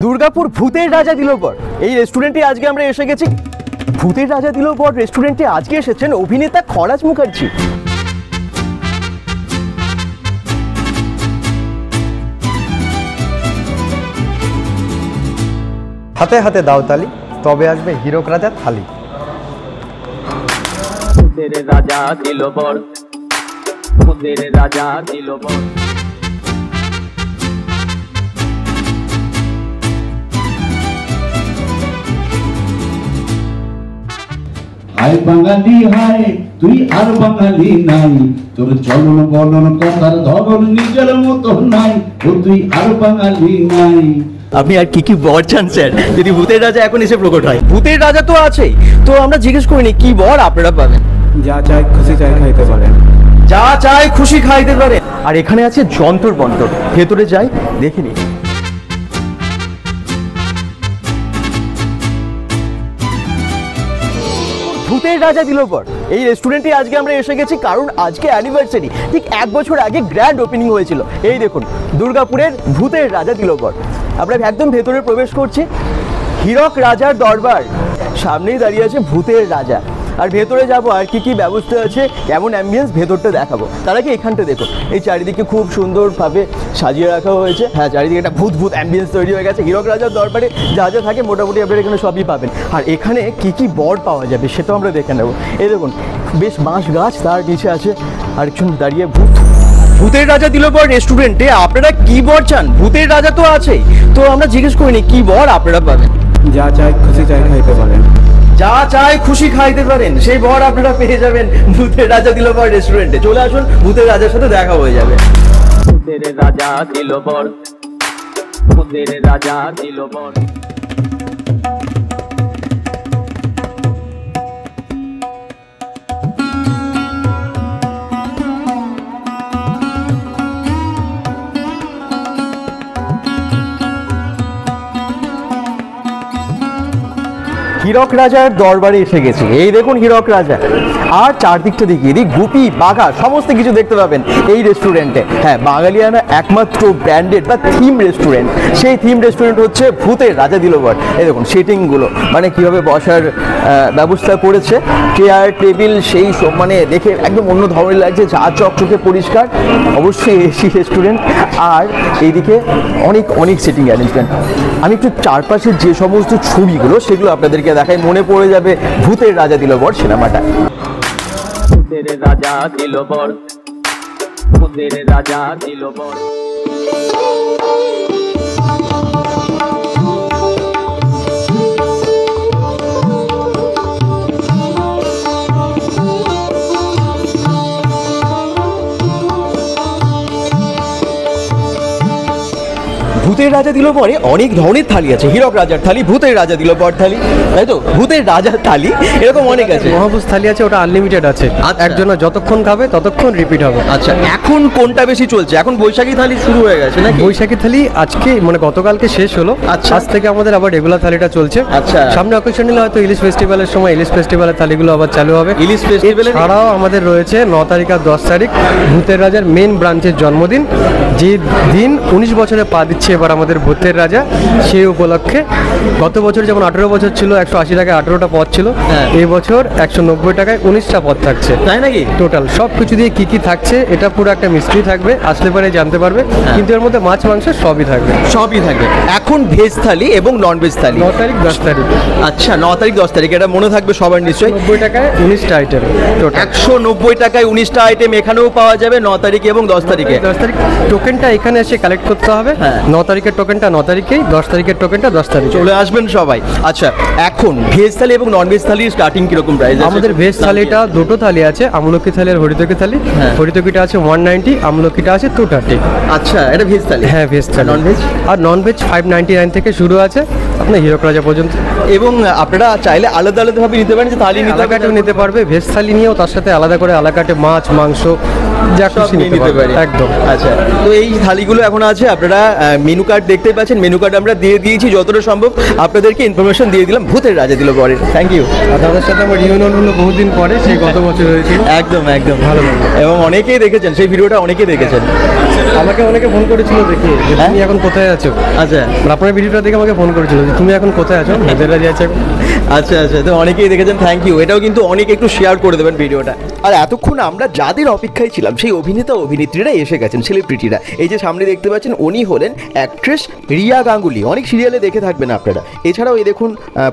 দুর্গাপুর ভূতের রাজা দিলোবর এই রেস্টুরেন্টে আজকে আমরা এসে গেছি। ভূতের রাজা দিলোবর রেস্টুরেন্টে আজকে এসেছেন অভিনেতা খরাজ মুখার্জি। হাতে হাতে দাও তালি, তবে আসবে হীরক রাজার থালি। ভূতের রাজা দিলোবর, ভূতের রাজা দিলোবর। হায় বাঙালি হায়, তুই আর বাঙালি নাই, তোর চলন বলন কথার ধরন নিজের মতো নাই, ও তুই আর বাঙালি নাই। আপনি আর কি কি বর চান স্যার, যদি ভূতের রাজা এখন এসে প্রকট হয়? ভূতের রাজা তো আছেই, তো আমরা জিজ্ঞেস করিনি কি বর আপনারা পাবেন। যা চাই খুশি চাই খাইতে পারেন, যা চাই খুশি খাইতে পারে। আর এখানে আছে যন্তর বন্তর, ভেতরে যাই দেখিনি। ভূতের রাজা দিলোবর এই রেস্টুরেন্টে আজকে আমরা এসে গেছি কারণ আজকে অ্যানিভার্সারি। ঠিক 1 বছর আগে গ্র্যান্ড ওপেনিং হয়েছিল। এই দেখুন দুর্গাপুরের ভূতের রাজা দিলোবর। আমরা একদম ভেতরে প্রবেশ করছি। হীরক রাজার দরবার, সামনেই দাঁড়িয়ে আছে ভূতের রাজা। আর ভেতরে যাবো আর কি কি ব্যবস্থা আছে, কেমন অ্যাম্বিয়েন্স, ভেতরটা দেখাবো। তার আগে এখানটা দেখুন, এই চারিদিকে খুব সুন্দরভাবে সাজিয়ে রাখা হয়েছে। হ্যাঁ, চারিদিকে একটা ভূত ভূত অ্যাম্বিয়েন্স তৈরি হয়ে গেছে। হীরক রাজার দরবারে যা যা থাকে মোটামুটি আপনারা এখানে সবই পাবেন। আর এখানে কি কি বর পাওয়া যাবে সেটাও আমরা দেখে নেবো। এই দেখুন বেশ বাঁশ গাছ, তার নিচে আছে আরেকজন দাঁড়িয়ে ভূত। ভূতের রাজা দিলোবর রেস্টুরেন্টে আপনারা কি বর চান? ভূতের রাজা তো আছেই, তো আমরা জিজ্ঞেস করিনি কি বর আপনারা পাবেন। যা চাই খুশি চাই খাইতে পারেন, যা চাই খুশি খাইতে পারেন, সেই বর আপনারা পেয়ে যাবেন ভূতের রাজা দিলোবর রেস্টুরেন্টে। চলে আসুন, ভূতের রাজার সাথে দেখা হয়ে যাবে। ভূতের রাজা দিলোবর, ভূতের রাজা দিলোবর। হীরক রাজার দরবারে এসে গেছি। এই দেখুন হীরক রাজা, আর চারদিকটা দেখিয়ে দিই, গুপি বাঘা সমস্ত কিছু দেখতে পাবেন এই রেস্টুরেন্টে। হ্যাঁ, বাঙালিয়ানা একমাত্র ব্র্যান্ডেড বা থিম রেস্টুরেন্ট। সেই থিম রেস্টুরেন্ট হচ্ছে ভূতের রাজা দিলোবর। এই দেখুন সেটিংগুলো, মানে কীভাবে বসার ব্যবস্থা করেছে, চেয়ার টেবিল সেই সব, মানে দেখে একদম অন্য ধরনের লাগছে, যা চকচকে পরিষ্কার। অবশ্যই এসি রেস্টুরেন্ট। আর এইদিকে অনেক অনেক সিটিং অ্যারেঞ্জমেন্ট। আমি একটু চারপাশের যে সমস্ত ছবিগুলো সেগুলো আপনাদেরকে দেখাই, মনে পড়ে যাবে ভূতের রাজা দিলোবর সিনেমাটা। ভূতের রাজা দিলোবর, ভূতের রাজা দিলোবর। ভূতের রাজা দিলোবরে অনেক ধরনের থালি আছে। হীরক রাজার থালি, ভূতের রাজা দিলোবর থালি, তাই তো? ভূতের রাজার থালি এরকম অনেক আছে। মহাভোজ থালি আছে, ওটা আনলিমিটেড আছে। আচ্ছা। একজন যতক্ষণ খাবে ততক্ষণ রিপিট হবে। আচ্ছা, এখন কোনটা বেশি চলছে? এখন বৈশাখী থালি শুরু হয়ে গেছে নাকি? বৈশাখী থালি আজকে মানে গতকালকে শেষ হলো। আচ্ছা। আজ থেকে আমাদের আবার রেগুলার থালিটা চলছে। আচ্ছা। সামনে অকেশনালি হয়তো ইলিশ ফেস্টিভ্যালের সময় ইলিশ ফেস্টিভ্যালের থালিগুলো আবার চালু হবে। ইলিশ ফেস্টিভ্যালে ছাড়াও আমাদের রয়েছে 9 তারিখ আর 10 তারিখ ভূতের রাজার মেন ব্রাঞ্চের জন্মদিন, যে দিন 19 বছরে পা দিচ্ছে এবার আমাদের ভূতের রাজা। সেই উপলক্ষে গত বছর যেমন 18 বছর ছিল 180 টাকায় 18টা পদ ছিল, হ্যাঁ। এই বছর 190 টাকায় 19টা পদ থাকছে। তাই নাকি? টোটাল সব কিছু দিয়ে কি কি থাকছে এটা পুরো একটা মিস্ট্রি থাকবে, আসলে পরে জানতে পারবে। কিন্তু এর মধ্যে মাছ মাংস সবই থাকবে। সবই থাকবে। এখন ভেজ থালি এবং নন ভেজ থালি 9 তারিখ 10 তারিখ। আচ্ছা, 9 তারিখ 10 তারিখ, এটা মনে থাকবে সবার নিশ্চয়ই। 90 টাকায় 19টা আইটেম টোটাল। 190 টাকায় 19টা আইটেম এখানেও পাওয়া যাবে 9 তারিখে এবং 10 তারিখে। 10 তারিখ টোকেনটা এখানে এসে কালেক্ট করতে হবে। হ্যাঁ। 9 তারিখের টোকেনটা 9 তারিখেই, 10 তারিখের টোকেনটা 10 তারিখ। চলে আসবেন সবাই। আচ্ছা, এখন ভেজ থালি এবং নন ভেজ থালির স্টার্টিং কিরকম প্রাইস? আমাদের ভেজ থালিটা দুটো থালি আছে, আমলকি থালি আর হরিতকি থালি। হ্যাঁ। হরিতকিটা আছে 190, আমলকিটা আছে 230। আচ্ছা, এটা ভেজ থালি। হ্যাঁ ভেজ থালি। Non veg? আর নন ভেজ 599 থেকে শুরু আছে, আপনার হীরক রাজা পর্যন্ত। এবং আপনারা চাইলে আলাদা আলাদাভাবে নিতে পারেন, যে থালি নিতে আলাকাটেও নিতে পারবে, ভেজ থালি নিয়েও তার সাথে আলাদা করে আলাকাটে মাছ মাংস যা খুশি নিতে পারবে একদম। আচ্ছা, তো এই থালিগুলো এখন আছে, আপনারা মেনু কার্ড দেখতে পাচ্ছেন, মেনু কার্ড আমরা দিয়ে দিয়েছি, যতটা সম্ভব আপনাদেরকে ইনফরমেশন দিয়ে দিলাম ভূতের রাজা দিল বরের। Thank you. আর তাদের সাথে আমার রিউনিয়ন হলো বহুদিন পরে, সেই গত বছর হয়েছিল। একদম একদম ভালো, এবং অনেকেই দেখেছেন সেই ভিডিওটা, অনেকেই দেখেছেন। আমাকে অনেকে ফোন করেছিল দেখে যে তুমি এখন কোথায় আছো। আচ্ছা, আপনার ভিডিওটা দেখে আমাকে ফোন করেছিল যে তুমি এখন কোথায় আছো, ভূতের রাজা আছে। আচ্ছা আচ্ছা, তো অনেকেই দেখেছেন, থ্যাংক ইউ। এটাও কিন্তু অনেকে একটু শেয়ার করে দেবেন ভিডিওটা। আর এতক্ষণ আমরা যাদের অপেক্ষায় ছিলাম সেই অভিনেতা অভিনেত্রীরা এসে গেছেন, সেলিব্রিটিরা। এই যে সামনে দেখতে পাচ্ছেন, উনি হলেন অ্যাক্ট্রেস রিয়া গাঙ্গুলি, অনেক সিরিয়ালে দেখে থাকবেন আপনারা। এছাড়াও এই দেখুন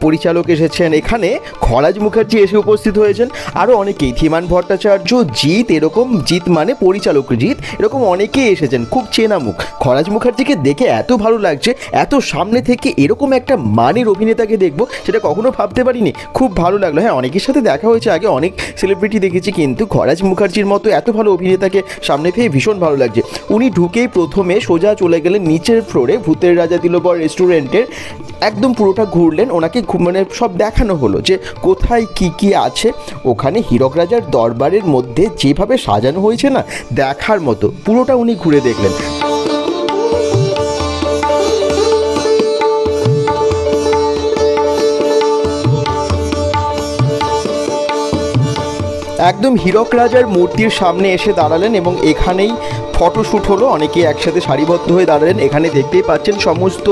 পরিচালক এসেছেন, এখানে খরাজ মুখার্জি এসে উপস্থিত হয়েছেন, আরও অনেকেই, ধীমান ভট্টাচার্য, জিৎ, এরকম জিৎ মানে পরিচালক জিৎ, এরকম অনেকেই এসেছেন, খুব চেনা মুখ। খরাজ মুখার্জিকে দেখে এত ভালো লাগছে, এত সামনে থেকে এরকম একটা মানের অভিনেতাকে দেখবো সেটা কখনো ভাবতে পারিনি, খুব ভালো লাগলো। হ্যাঁ, অনেকের সাথে দেখা হয়েছে আগে, অনেক সেলিব্রিটি দেখেছি, কিন্তু খরাজ মুখার্জির মতো এত ভালো অভিনেতাকে সামনে পেয়ে ভীষণ ভালো লাগছে। উনি ঢুকেই প্রথমে সোজা চলে গেলেন নিচের ফ্লোরে ভূতের রাজা দিল বর রেস্টুরেন্টের, একদম পুরোটা ঘুরলেন, ওনাকে মানে সব দেখানো হলো যে কোথায় কি কি আছে। ওখানে হীরক রাজার দরবারের মধ্যে যেভাবে সাজানো হয়েছে না, দেখার মতো, পুরোটা উনি ঘুরে দেখলেন। একদম হীরক রাজার মূর্তির সামনে এসে দাঁড়ালেন এবং এখানেই ফটোশ্যুট হলো, অনেকে একসাথে সারিবদ্ধ হয়ে দাঁড়ালেন। এখানে দেখতেই পাচ্ছেন সমস্ত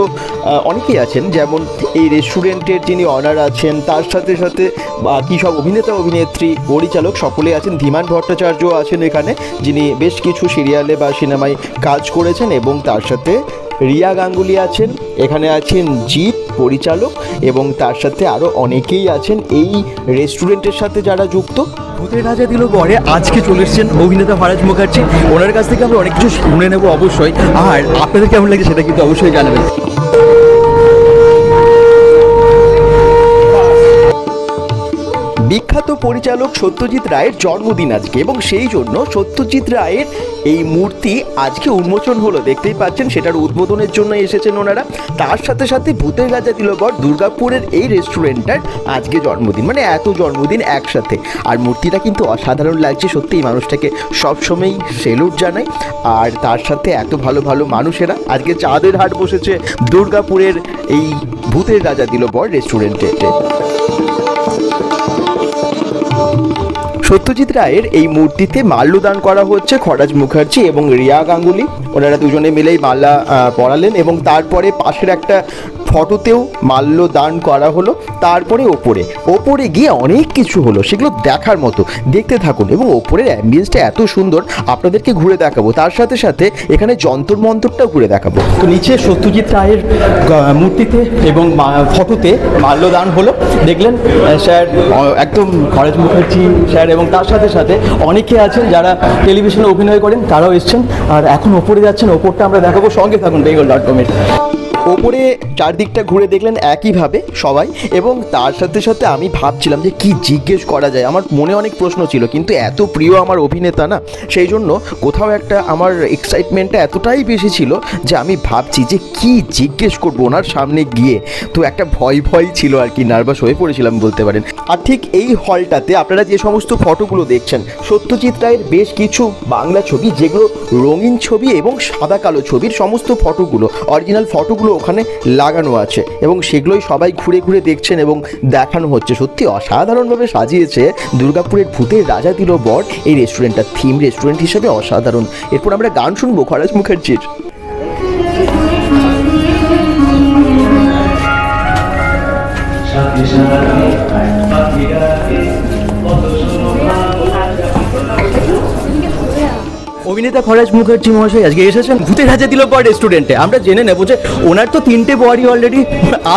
অনেকেই আছেন, যেমন এই রেস্টুরেন্টের যিনি অনার আছেন, তার সাথে সাথে বাকি সব অভিনেতা অভিনেত্রী, পরিচালক সকলে আছেন। ধীমান ভট্টাচার্য আছেন এখানে, যিনি বেশ কিছু সিরিয়ালে বা সিনেমায় কাজ করেছেন, এবং তার সাথে রিয়া গাঙ্গুলি আছেন, এখানে আছেন জিৎ পরিচালক, এবং তার সাথে আরও অনেকেই আছেন এই রেস্টুরেন্টের সাথে যারা যুক্ত। ভূতের রাজা দিল বরে আজকে চলে এসেছেন অভিনেতা খরাজ মুখার্জি, ওনার কাছ থেকে আমরা অনেক কিছু শুনে নেবো অবশ্যই, আর আপনাদের কেমন লাগছে সেটা কিন্তু অবশ্যই জানাবেন। বিখ্যাত পরিচালক সত্যজিৎ রায়ের জন্মদিন আজকে, এবং সেই জন্য সত্যজিৎ রায়ের এই মূর্তি আজকে উন্মোচন হলো, দেখতেই পাচ্ছেন, সেটার উদ্বোধনের জন্য এসেছেন ওনারা। তার সাথে সাথে ভূতের রাজা দিল বর দুর্গাপুরের এই রেস্টুরেন্টটার আজকে জন্মদিন, মানে এত জন্মদিন একসাথে। আর মূর্তিটা কিন্তু অসাধারণ লাগছে সত্যি, এই মানুষটাকে সবসময়ই সেলুট জানাই। আর তার সাথে এত ভালো ভালো মানুষেরা, আজকে চাঁদের হাট বসেছে দুর্গাপুরের এই ভূতের রাজা দিল বর রেস্টুরেন্টে। সত্যজিৎ রায়ের এই মূর্তিতে মাল্যদান করা হচ্ছে খরাজ মুখার্জি এবং রিয়া গাঙ্গুলি, ওনারা দুজনে মিলেই মালা পরালেন, এবং তারপরে পাশের একটা ফটোতেও মাল্যদান করা হলো। তারপরে ওপরে গিয়ে অনেক কিছু হলো, সেগুলো দেখার মতো, দেখতে থাকুন। এবং ওপরের অ্যাম্বিয়েন্সটা এত সুন্দর, আপনাদেরকে ঘুরে দেখাবো, তার সাথে সাথে এখানে যন্তর মন্তরটাও ঘুরে দেখাবো। তো নিচে সত্যজিৎ রায়ের মূর্তিতে এবং ফটোতে মাল্যদান হলো, দেখলেন স্যার, একদম খরাজ মুখার্জি স্যার, এবং তার সাথে সাথে অনেকে আছেন যারা টেলিভিশনে অভিনয় করেন, তারাও এসছেন। আর এখন ওপরে যাচ্ছেন, ওপরটা আমরা দেখাবো, সঙ্গে থাকুন bengal.com-এর। ওপরে চারদিকটা ঘুরে দেখলেন একইভাবে সবাই, এবং তার সাথে সাথে আমি ভাবছিলাম যে কি জিজ্ঞেস করা যায়, আমার মনে অনেক প্রশ্ন ছিল, কিন্তু এত প্রিয় আমার অভিনেতা না, সেই জন্য কোথাও একটা আমার এক্সাইটমেন্টটা এতটাই বেশি ছিল যে আমি ভাবছি যে কি জিজ্ঞেস করবো ওনার সামনে গিয়ে। তো একটা ভয় ছিল আর কি, নার্ভাস হয়ে পড়েছিলাম বলতে পারেন। আর ঠিক এই হলটাতে আপনারা যে সমস্ত ফটোগুলো দেখছেন, সত্যজিৎ রায়ের বেশ কিছু বাংলা ছবি, যেগুলো রঙিন ছবি এবং সাদা কালো ছবির সমস্ত ফটোগুলো, অরিজিনাল ফটোগুলো ওখানে লাগানো আছে, এবং সেগুলোই সবাই ঘুরে ঘুরে দেখছেন এবং দেখানো হচ্ছে। সত্যি অসাধারণভাবে সাজিয়েছে দুর্গাপুরের ভূতের রাজা দিল বর এই রেস্টুরেন্টটা, থিম রেস্টুরেন্ট হিসেবে অসাধারণ। এরপর আমরা গান শুনবো খরাজ মুখার্জির। অভিনেতা খরাজ মুখার্জি মহাশয় আজকে এসেছেন ভূতের রাজা দিল বর রেস্টুরেন্টে। আমরা জেনে নেবো যে ওনার তো 3টে বরই অলরেডি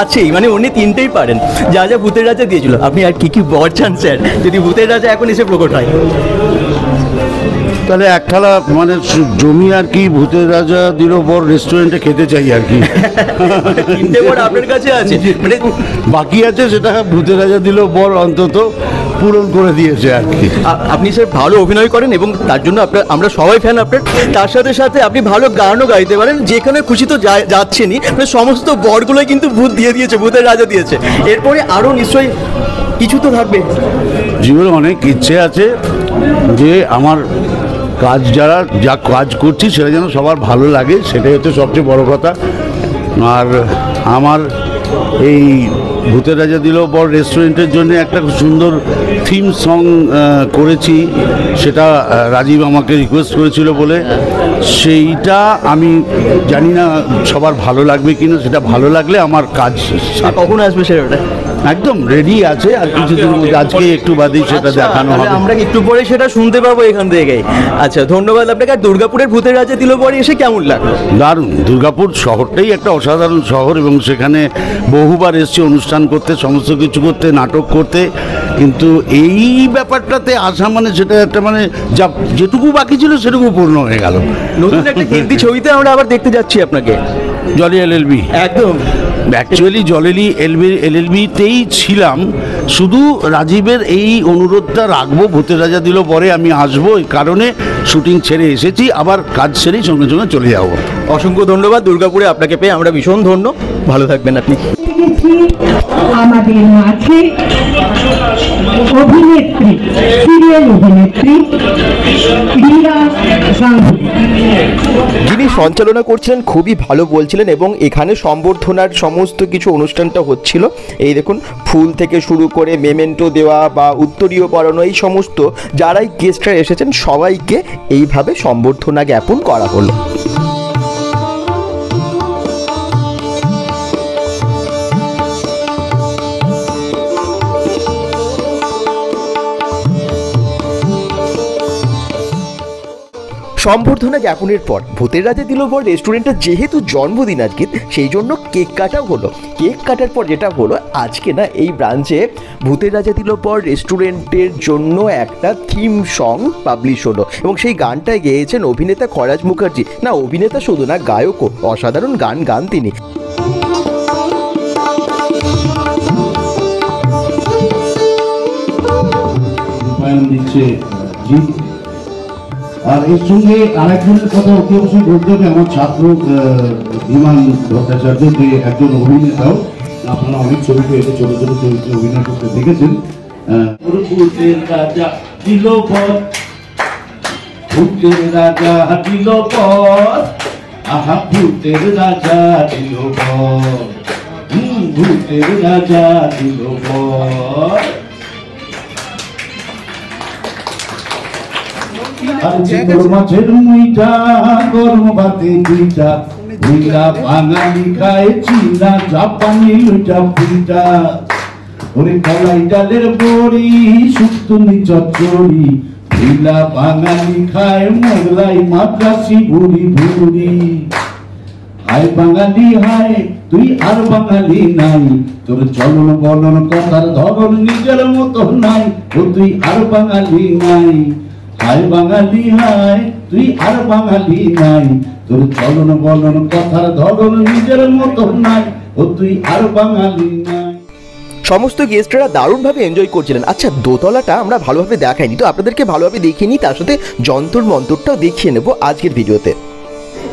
আছেই, মানে উনি 3টেই পারেন, যা যা ভূতের রাজা দিয়েছিল। আপনি আর কি কি বর চান স্যার, যদি ভূতের রাজা এখন এসে প্রকট হয়? তাহলে এক থালা মানে জমি আর কি ভূতের রাজা দিল বর রেস্টুরেন্টে খেতে চাই আর কি। তিনটে বর আপনার কাছে আছে, মানে বাকি আছে সেটা ভূতের রাজা দিল বর অন্তত পূরণ করে দিয়েছে আর কি। আপনি স্যার ভালো অভিনয় করেন এবং তার জন্য আমরা সবাই ফ্যান আপনার। তার সাথে সাথে আপনি ভালো গানও গাইতে পারেন, যেখানে খুশি তো যাচ্ছেনই, মানে সমস্ত বরগুলোই কিন্তু ভূত দিয়ে দিয়েছে, ভূতের রাজা দিয়েছে। এরপরে আরও নিশ্চয়ই কিছু তো থাকবে। জীবনে অনেক ইচ্ছে আছে যে আমার কাজ যা কাজ করছি সেটা যেন সবার ভালো লাগে, সেটাই হচ্ছে সবচেয়ে বড় কথা। আর আমার এই ভূতের রাজা দিল বর রেস্টুরেন্টের জন্য একটা খুব সুন্দর থিম সং করেছি, সেটা রাজীব আমাকে রিকোয়েস্ট করেছিল বলে, সেইটা আমি জানি না সবার ভালো লাগবে কিনা। সেটা ভালো লাগলে আমার কাজ কখন আসবে সেটা একদম রেডি আছে, আর কিছুদিন মধ্যে আজকে একটু বাদেই সেটা দেখানো হবে। আমরা একটু পরে সেটা শুনতে পাবো এখান থেকে। আচ্ছা, ধন্যবাদ আপনাকে। আর দুর্গাপুরের ভূতের রাজা দিল বর এসে কেমন লাগলো? দারুণ। দুর্গাপুর শহরটাই একটা অসাধারণ শহর এবং সেখানে বহুবার এসেছি অনুষ্ঠান করতে, সমস্ত কিছু করতে, নাটক করতে, কিন্তু এই ব্যাপারটাতে আসা মানে সেটা একটা মানে যেটুকু বাকি ছিল সেটুকু পূর্ণ হয়ে গেল। নতুন একটা হিন্দি ছবিতে আমরা আবার দেখতে যাচ্ছি আপনাকে। জলি এলএলবি, একদম অ্যাকচুয়ালি জলেলি এলএলবিতেই ছিলাম, শুধু রাজীবের এই অনুরোধটা রাখবো, ভূতের রাজা দিল পরে আমি আসবো, এই কারণে শুটিং ছেড়ে এসেছি, আবার কাজ ছেড়েই সঙ্গে সঙ্গে চলে যাবো। অসংখ্য ধন্যবাদ। দুর্গাপুরে আপনাকে পেয়ে আমরা ভীষণ ধন্য। ভালো থাকবেন আপনি। আমাদের মাঝে অভিনেত্রী, সিরিয়াল অভিনেত্রী রীরা গাঙ্গুলি, যিনি সঞ্চালনা করছিলেন, খুবই ভালো বলছিলেন এবং এখানে সম্বর্ধনার সমস্ত কিছু অনুষ্ঠানটা হচ্ছিল। এই দেখুন, ফুল থেকে শুরু করে মেমেন্টো দেওয়া বা উত্তরীয় পরানো, এই সমস্ত যারাই গেস্টরা এসেছেন সবাইকে এইভাবে সম্বর্ধনা জ্ঞাপন করা হলো। সম্বর্ধনা জ্ঞাপনের পর ভূতের রাজা দিল বর রেস্টুরেন্টের যেহেতু জন্মদিন আজকে, সেই জন্য কেক কাটাও হলো। কেক কাটার পর যেটা হলো, আজকে না এই ব্রাঞ্চে ভূতের রাজা দিল বর রেস্টুরেন্টের জন্য একটা থিম সং পাবলিশ হলো এবং সেই গানটায় গেয়েছেন অভিনেতা খরাজ মুখার্জি। না, অভিনেতা শুধু না, গায়কও। অসাধারণ গান গান তিনি। আর এর সঙ্গে আরেকজনের কথা অতি অবশ্যই বলতে হবে, আমার ছাত্র বিমান ভট্টাচার্য, যে একজন অভিনেতাও। আপনারা অনেক ছবিতে এসে ছোট ছোট চরিত্রে অভিনয় করতে দেখেছেন। ভূতের রাজা দিল বর, ভূতের রাজা দিল বর, আহা ভূতের রাজা দিল বর, ভূতের রাজা দিল বর। মাছের মুইটা গরম ভাতে দুইটা, ভুইলা বাঙালি খায় চীনা জাপানি লুটা পুইটা, ওরে কলাই ডালের বড়ি শুক্তুনি চচ্চড়ি, ভুইলা বাঙালি খায় মোগলাই মাদ্রাসি ভুরি ভুরি। হায় বাঙালি হায়, তুই আর বাঙালি নাই, তোর চলন বলন কথার ধরন নিজের মতো নাই, ও তুই আর বাঙালি নাই। হায় বাঙালি হায়, তুই আর বাঙালি নাই, তোর চলন বলন কথার ধরন নিজের মতো নাই, ও তুই আর বাঙালি নাই। সমস্ত গেস্টরা দারুণভাবে এনজয় করছিলেন। আচ্ছা, দোতলাটা আমরা ভালোভাবে দেখাইনি, তো আপনাদেরকে ভালোভাবে দেখিয়ে নিই, তার সাথে যন্তর মন্তরটাও দেখিয়ে নেব আজকের ভিডিওতে।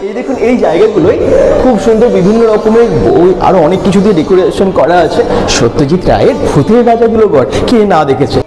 এই দেখুন, এই জায়গাগুলোই খুব সুন্দর, বিভিন্ন রকমের বই আরও অনেক কিছু দিয়ে ডেকোরেশন করা আছে। সত্যজিৎ রায়ের ভূতের রাজা দিল বর কে না দেখেছে?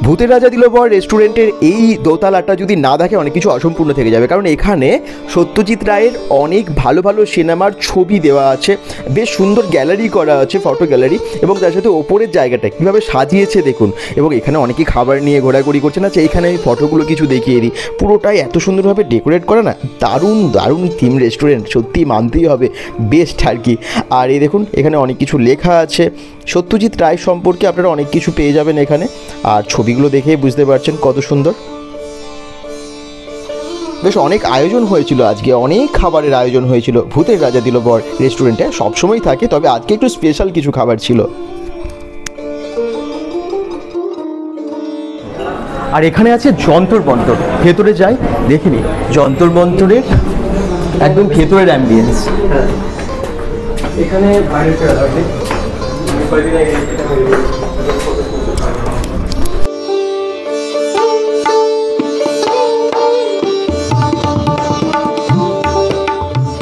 ভূতের রাজা দিল বর রেস্টুরেন্টের এই দোতলাটা যদি না দেখে অনেক কিছু অসম্পূর্ণ থেকে যাবে, কারণ এখানে সত্যজিৎ রায়ের অনেক ভালো ভালো সিনেমার ছবি দেওয়া আছে, বেশ সুন্দর গ্যালারি করা আছে, ফটো গ্যালারি, এবং তার সাথে ওপরের জায়গাটা কীভাবে সাজিয়েছে দেখুন। এবং এখানে অনেকেই খাবার নিয়ে ঘোরাঘুরি করছে না। এখানে আমি ফটোগুলো কিছু দেখিয়ে দিই, পুরোটাই এত সুন্দরভাবে ডেকোরেট করা না, দারুণ দারুণ থিম রেস্টুরেন্ট, সত্যি মানতেই হবে, বেস্ট আর কি। আর এই দেখুন, এখানে অনেক কিছু লেখা আছে সত্যজিৎ রায় সম্পর্কে, আপনারা অনেক কিছু পেয়ে যাবেন এখানে। আর ছবিগুলো দেখেই বুঝতে পারছেন কত সুন্দর। বেশ অনেক আয়োজন হয়েছিল আজকে, অনেক খাবারের আয়োজন হয়েছিল ভূতের রাজা দিল বর রেস্টুরেন্টে। সবসময় থাকে, তবে আজকে একটু স্পেশাল কিছু খাবার ছিল। আর এখানে আছে যন্তর মন্তর, ভেতরে যাই দেখিনি যন্তর মন্তরের একদম ভেতরের অ্যাম্বিয়েন্স। এখানে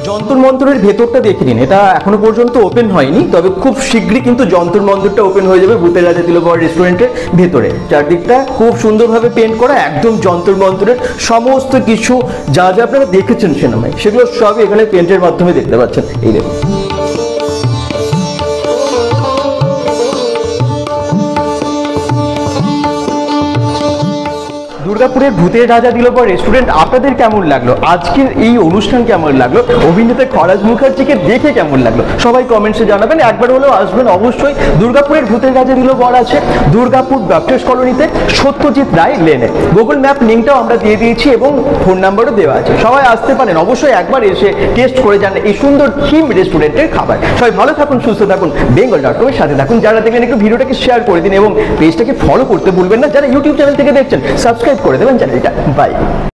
যন্তর মন্তরের ভেতরটা দেখে নিন, এটা এখনো পর্যন্ত ওপেন হয়নি, তবে খুব শীঘ্রই কিন্তু যন্তর মন্তরটা ওপেন হয়ে যাবে ভূতের রাজা দিলবর রেস্টুরেন্টের ভেতরে। চারদিকটা খুব সুন্দরভাবে পেন্ট করা, একদম যন্তর মন্তরের সমস্ত কিছু যা যা আপনারা দেখেছেন সিনেমায় সেগুলো সবই এখানে পেন্টের মাধ্যমে দেখতে পাচ্ছেন। এই দেখুন দুর্গাপুরের ভূতের রাজা দিলবর রেস্টুরেন্ট আপনাদের কেমন লাগলো, আজকের এই অনুষ্ঠান কেমন লাগলো, অভিনেতা খরাজ মুখার্জিকে দেখে কেমন লাগলো, সবাই কমেন্টসে জানাবেন। একবার হলেও আসবেন অবশ্যই। দুর্গাপুরের ভূতের রাজা দিলবর আছে দুর্গাপুর ডক্টর্স কলোনিতে, সত্যজিৎ রায় লেনে। গুগল ম্যাপ লিঙ্কটাও আমরা দিয়ে দিয়েছি এবং ফোন নাম্বারও দেওয়া আছে, সবাই আসতে পারেন। অবশ্যই একবার এসে টেস্ট করে যান এই সুন্দর থিম রেস্টুরেন্টের খাবার। সবাই ভালো থাকুন, সুস্থ থাকুন, bengal.com এর সাথে থাকুন। যারা দেখবেন একটু ভিডিওটাকে শেয়ার করে দিন এবং পেজটাকে ফলো করতে ভুলবেন না। যারা ইউটিউব চ্যানেল থেকে দেখছেন সাবস্ক্রাইব করে দেবেন চ্যানেলটা। বাই।